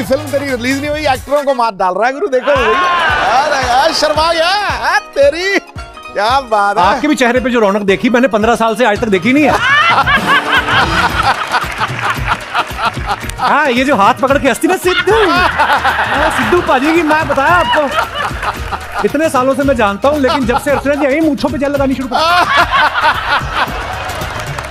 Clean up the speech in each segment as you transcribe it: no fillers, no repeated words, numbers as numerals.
Film तेरी release नहीं हुई, एक्टरों को मात डाल रहा है गुरु। देखो अरे यार शर्मा गया तेरी, क्या बात है। आपके भी चेहरे पे जो रौनक देखी मैंने 15 साल से आज तक देखी नहीं है। हाँ, ये जो हाथ पकड़ के हंसती ना सिद्धू पाजी की, मैं बताया आपको इतने सालों से मैं जानता हूँ, लेकिन जब से अर्चना जी आई मूंछों पे जेल लगानी शुरू कर।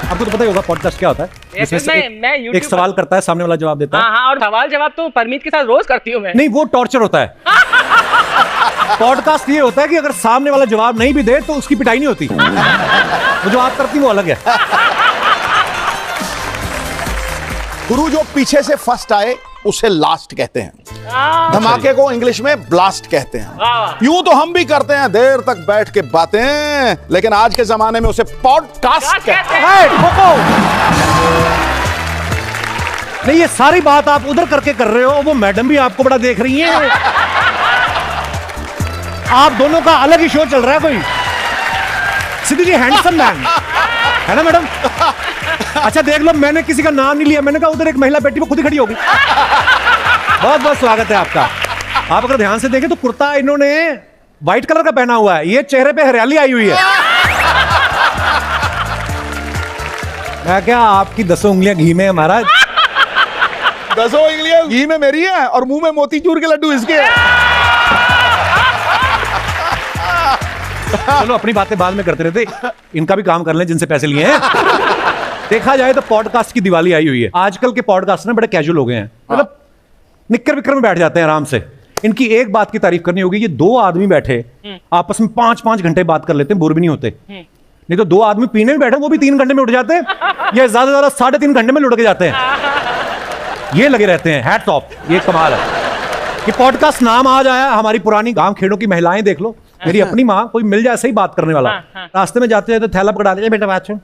आपको तो पता ही होगा पॉडकास्ट क्या होता है। एक सवाल करता है, सामने वाला जवाब देता है। हाँ, और सवाल जवाब तो परमीत के साथ रोज करती हूँ मैं। नहीं, वो टॉर्चर होता है। पॉडकास्ट ये होता है कि अगर सामने वाला जवाब नहीं भी दे तो उसकी पिटाई नहीं होती। वो जो आप करती वो अलग है। गुरु जो पीछे से फर्स्ट आए उसे लास्ट कहते हैं। धमाके को इंग्लिश में ब्लास्ट कहते हैं। यूं तो हम भी करते हैं देर तक बैठ के बातें, लेकिन आज के जमाने में उसे पॉडकास्ट कहते हैं। नहीं, ये सारी बात आप उधर करके कर रहे हो, वो मैडम भी आपको बड़ा देख रही हैं। आप दोनों का अलग ही शो चल रहा है कोई। सिद्धू जी हैंडसम मैन है ना मैडम? अच्छा देख लो, मैंने किसी का नाम नहीं लिया, मैंने कहा उधर एक महिला बेटी वो खुद ही खड़ी होगी। बहुत बहुत स्वागत है आपका। आप अगर ध्यान से देखें तो कुर्ता इन्होंने व्हाइट कलर का पहना हुआ है, ये चेहरे पे हरियाली आई हुई है। मैं क्या, आपकी 10 उंगलियां घी में है महाराज। 10 उंगलियां घी में मेरी है और मुंह में मोतीचूर के लड्डू इसके हैं। चलो अपनी बातें बाद में करते रहते, इनका भी काम कर लें जिनसे पैसे लिए हैं। देखा जाए तो पॉडकास्ट की दिवाली आई हुई है। आजकल के पॉडकास्ट ना बड़े कैजुअल हो गए हैं, मतलब निक्कर विक्कर में बैठ जाते हैं आराम से। इनकी एक बात की तारीफ करनी होगी, ये 2 आदमी बैठे आपस में 5-5 घंटे बात कर लेते हैं, बोर भी नहीं होते। नहीं तो 2 आदमी पीने में बैठे वो भी 3 घंटे में उठ जाते हैं, या ज्यादा से ज्यादा 3.5 घंटे में लुढ़ के जाते हैं। ये लगे रहते हैं, हैट्स ऑफ, ये कमाल है कि पॉडकास्ट नाम आ जाया। हमारी पुरानी गांव खेड़ों की महिलाएं देख लो, मेरी अपनी माँ, कोई मिल जाए सही बात करने वाला, रास्ते में जाते जाते थैला पकड़ा देगा, बेटा बात सुन,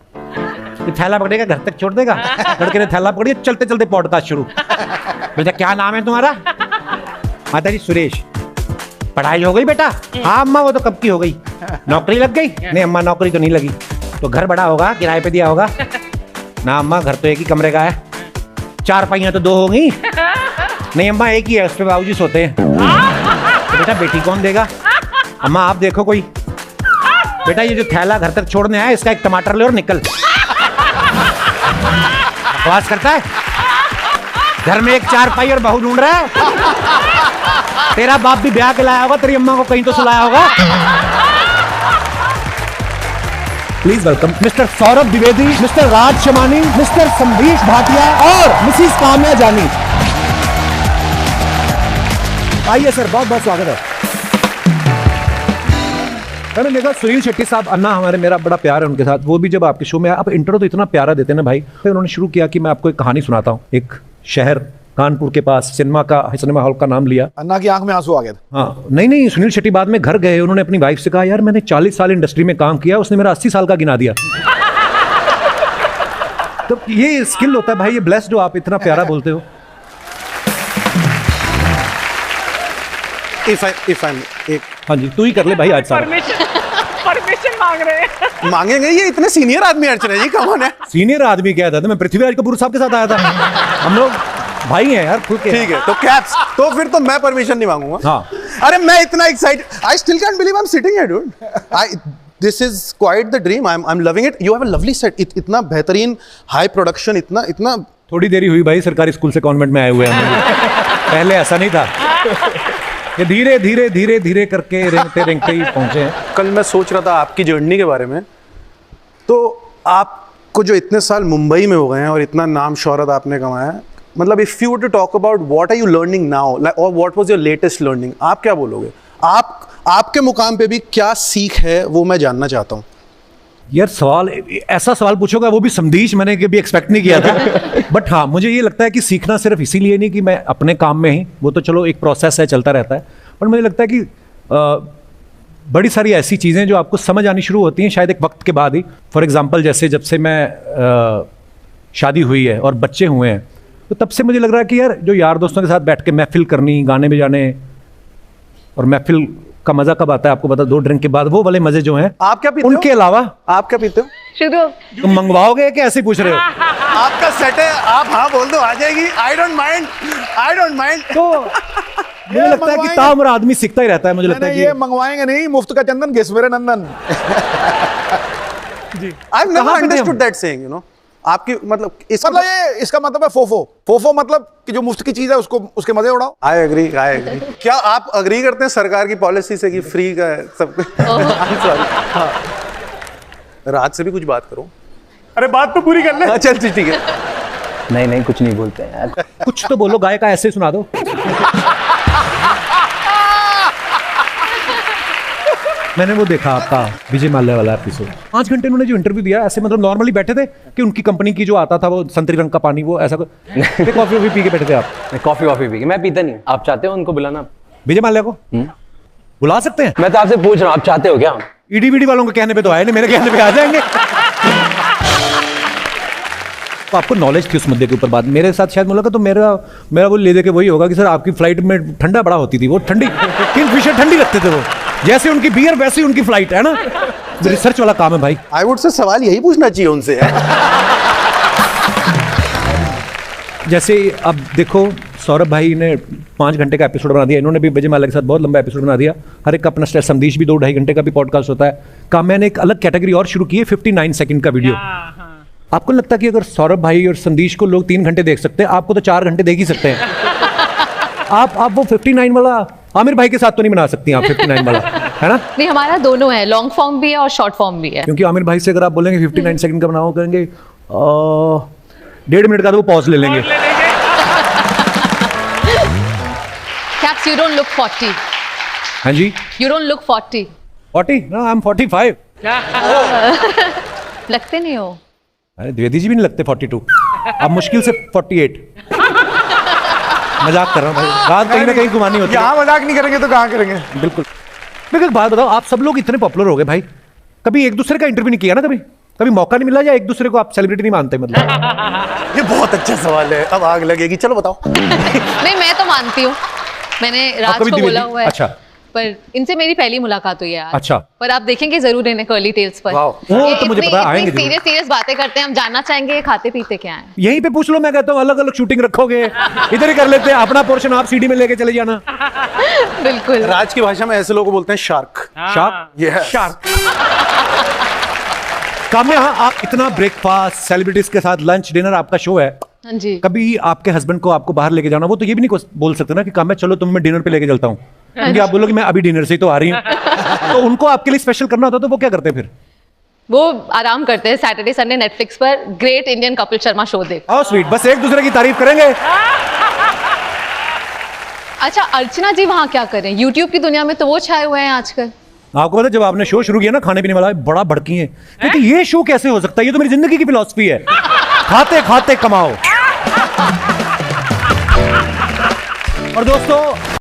थैला पकड़ेगा घर तक छोड़ देगा, लड़के ने थैला पकड़ी, चलते चलते पॉडकास्ट शुरू। बेटा क्या नाम है तुम्हारा? माता जी सुरेश। पढ़ाई हो गई बेटा? हाँ अम्मा वो तो कब की हो गई। नौकरी लग गई? नहीं अम्मा नौकरी तो नहीं लगी। तो घर बड़ा होगा, किराए पे दिया होगा? ना अम्मा घर तो एक ही कमरे का है। 4 पहियां तो 2 होंगी? नहीं अम्मा एक ही है, उस पे बाबूजी सोते हैं। तो बेटा बेटी कौन देगा? अम्मा आप देखो कोई। बेटा ये जो थैला घर तक छोड़ने आया, इसका एक टमाटर ले और निकल। बकवास करता है, घर में एक 4 पाई और बहू ढूंढ रहा है। तेरा बाप भी ब्याह के लाया होगा, तेरी अम्मा को कहीं तो सुलाया होगा। Please welcome mister Saurabh Dwivedi, mister Raj Shamani, mister Sandeep Bhatia और मिसिस काम्या जानी। आइए सर, बहुत बहुत स्वागत है। मैंने देखा सुनील शेट्टी साहब, अन्ना हमारे, मेरा बड़ा प्यार है उनके साथ। वो भी जब आपके शो में आप इंट्रो तो इतना प्यारा देते हैं ना भाई। फिर उन्होंने शुरू किया कि मैं आपको एक कहानी सुनाता हूँ। एक शहर कानपुर के पास सिनेमा हॉल का नाम लिया। अन्ना की आंख में आंसू आ गया था। हाँ नहीं, सुनील शेट्टी बाद में घर गए, उन्होंने अपनी वाइफ से कहा यार मैंने 40 साल इंडस्ट्री में काम किया, उसने मेरा 80 साल का गिना दिया। तो ये स्किल होता है भाई, ये ब्लेस्ड हो आप, इतना प्यारा बोलते हो। हाँ जी, तू ही कर ले भाई आज सारा। परमिशन मांग रहे हैं। मांगेंगे, ये इतने सीनियर आदमी अर्चना जी, कौन है? सीनियर आदमी क्या था? मैं पृथ्वीराज कपूर साहब के साथ आया था। हम लोग भाई हैं यार खुद के। ठीक है, तो कैप्स, तो फिर तो मैं परमिशन नहीं मांगूंगा। हाँ। अरे मैं इतना excited, I still cantt believe I am sitting here dude. This is quite the dream, I am loving it. You have a lovely set, इतना बेहतरीन हाई प्रोडक्शन, इतना थोड़ी देरी हुई भाई, सरकारी स्कूल से कॉन्वेंट में आए हुए हैं। पहले ऐसा नहीं था, ये धीरे धीरे धीरे धीरे करके रेंगते रेंगते ही पहुंचे हैं। कल मैं सोच रहा था आपकी जर्नी के बारे में, तो आपको जो इतने साल मुंबई में हो गए हैं और इतना नाम शोहरत आपने कमाया है, मतलब if you to talk about what are you learning now और what was your latest learning, आप क्या बोलोगे? आपके मुकाम पे भी क्या सीख है वो मैं जानना चाहता हूँ। यार सवाल, ऐसा सवाल पूछोगा वो भी संदेश मैंने कभी एक्सपेक्ट नहीं किया था। बट हाँ, मुझे ये लगता है कि सीखना सिर्फ इसीलिए नहीं कि मैं अपने काम में ही, वो तो चलो एक प्रोसेस है, चलता रहता है, पर मुझे लगता है कि बड़ी सारी ऐसी चीज़ें जो आपको समझ आनी शुरू होती हैं शायद एक वक्त के बाद ही। फॉर एग्जांपल जैसे जब से मैं शादी हुई है और बच्चे हुए हैं, तो तब से मुझे लग रहा है कि यार जो यार दोस्तों के साथ बैठ के महफिल करनी, गाने बजाने, और महफिल का मजा कब आता है आपको पता, 2 ड्रिंक के बाद, वो वाले मजे जो हैं। आप क्या पीते हो? उनके अलावा आप क्या पीते हो? शुद्ध। तुम मंगवाओगे कि ऐसे पूछ रहे हो? आपका सेट है, आप हाँ बोल दो, आ जाएगी। I don't mind, I don't mind. तो मुझे लगता है कि मंगवाएंगे। ताउम्र आदमी सीखता ही रहता है, मुझे लगता है नहीं, कि ये मंगवाएंगे नहीं, मुफ्त का चंदन घिस मेरे नंदन। I've never कहाँ पे थे understood हम? that saying, you know. आपकी मतलब इसका मतलब ये इसका मतलब है फोफो। फोफो मतलब कि जो मुफ्त की चीज है उसको उसके मजे उड़ाओ। I agree. क्या आप अग्री करते हैं सरकार की पॉलिसी से कि फ्री का है सब कुछ? सॉरी, हाँ। रात से भी कुछ बात करो। अरे बात तो पूरी कर ले। चल ठीक है। नहीं कुछ नहीं बोलते हैं यार। कुछ तो बोलो, गाय का ऐसे सुना दो। मैंने वो देखा आपका विजय माल्या वाला एपिसोड, 5 घंटे उन्होंने जो इंटरव्यू दिया, ऐसे मतलब नॉर्मली बैठे थे कि उनकी कंपनी की जो आता था वो संतरी रंग का पानी, वो ऐसा कॉफी वॉफी पी के बैठे थे आप? कॉफी वॉफी पी के मैं पीता नहीं। आप चाहते हो उनको बुलाना? विजय माल्या को बुला सकते हैं? मैं तो आपसे पूछ रहा हूँ, आप चाहते हो क्या? ईडी वीडी वालों के कहने पे तो आए नहीं, मेरे कहने पे आ जाएंगे। तो आपको नॉलेज थी उस मुद्दे के ऊपर। बात मेरे साथ शायद मुलाकात तो मेरा वो ले दे के वही होगा कि सर आपकी फ्लाइट में ठंडा बड़ा होती थी, वो ठंडी किंगफिशर ठंडी रखते थे वो, जैसे उनकी बियर वैसे ही उनकी फ्लाइट है ना। रिसर्च वाला काम है भाई। आई वुड से सवाल यही पूछना चाहिए उनसे। जैसे अब देखो, सौरभ भाई ने 5 घंटे का एपिसोड बना दिया, इन्होंने भी विजय माल्या के साथ बहुत लंबा एपिसोड बना दिया। हर एक का अपना स्टाइल। संदेश भी 2-2.5 घंटे का भी पॉडकास्ट होता है। काम्या ने एक अलग कैटेगरी और शुरू की है, 59 सेकंड का वीडियो। आपको लगता है कि अगर सौरभ भाई और संदेश को लोग 3 घंटे देख सकते हैं, आपको तो 4 घंटे देख ही सकते हैं। आप वो 59 वाला आमिर भाई के साथ तो नहीं बना सकती आप, 59 वाला, है ना? नहीं, हमारा दोनों है, लॉन्ग फॉर्म भी है और शॉर्ट फॉर्म भी है। क्योंकि आमिर भाई से अगर आप बोलेंगे 59 सेकंड का बनाओ, करेंगे 1.5 मिनट का, तो वो पॉज ले लेंगे। Caps, you don't look 40. हाँ जी, You don't look 40. 40? No, I'm 45. लगते नहीं हो। अरे द्विवेदी जी भी नहीं लगते 42। अब मुश्किल से 48। मजाक कर रहा हूँ भाई, बात कहीं ना कहीं घुमानी होती है। यहाँ मजाक नहीं करेंगे तो कहाँ करेंगे? बिल्कुल। मेरे को एक बात बताओ, आप सब लोग इतने पॉपुलर हो गए भाई, कभी एक दूसरे का इंटरव्यू नहीं किया ना? कभी मौका नहीं मिला, या एक दूसरे को आप सेलिब्रिटी नहीं मानते? मतलब ये बहुत अच्छा सवाल है, अब आग लगेगी। चलो बताओ। नहीं, मैं तो मानती हूँ, मैंने राज कभी को द्विवेदी? बोला हुआ है। अच्छा। पर इनसे मेरी पहली मुलाकात हुई है आज। अच्छा। पर आप देखेंगे जरूर इन्हें कर्ली टेल्स पर। वो तो मुझे पता है, आएंगे जरूर। सीरियस बातें करते हैं, हम जानना चाहेंगे खाते पीते क्या है। यहीं पे पूछ लो, मैं कहता हूँ अलग अलग शूटिंग रखोगे, इधर ही कर लेते हैं, अपना पोर्शन आप सीडी में लेके चले जाना। बिल्कुल। राज की भाषा में ऐसे लोगों को बोलते हैं शार्क। शार्क? ये शार्क। काम्या, आप इतना ब्रेकफास्ट, सेलिब्रिटीज के साथ लंच डिनर, आपका शो है, हाँ जी। कभी आपके हस्बैंड को आपको बाहर लेके जाना, वो तो ये भी नहीं बोल सकते ना कि काम्या चलो तुम्हें मैं डिनर पे लेके चलता हूँ, क्योंकि आप बोलोगे मैं अभी डिनर से ही तो आ रही हूँ। तो उनको आपके लिए स्पेशल करना होता तो वो क्या करते फिर? वो आराम करते हैं, सैटरडे संडे नेटफ्लिक्स पर great Indian Kapil Sharma show देख। आओ स्वीट, बस एक दूसरे की तारीफ करेंगे। अच्छा, अर्चना जी वहाँ क्या करें? यूट्यूब की दुनिया में तो वो छाए हुए हैं आजकल। आपको पता है, जब आपने शो शुरू किया ना खाने पीने वाला, बड़ा भड़की है क्योंकि ये शो कैसे हो सकता है, ये तो मेरी जिंदगी की फिलॉसफी है, खाते खाते कमाओ। और दोस्तों,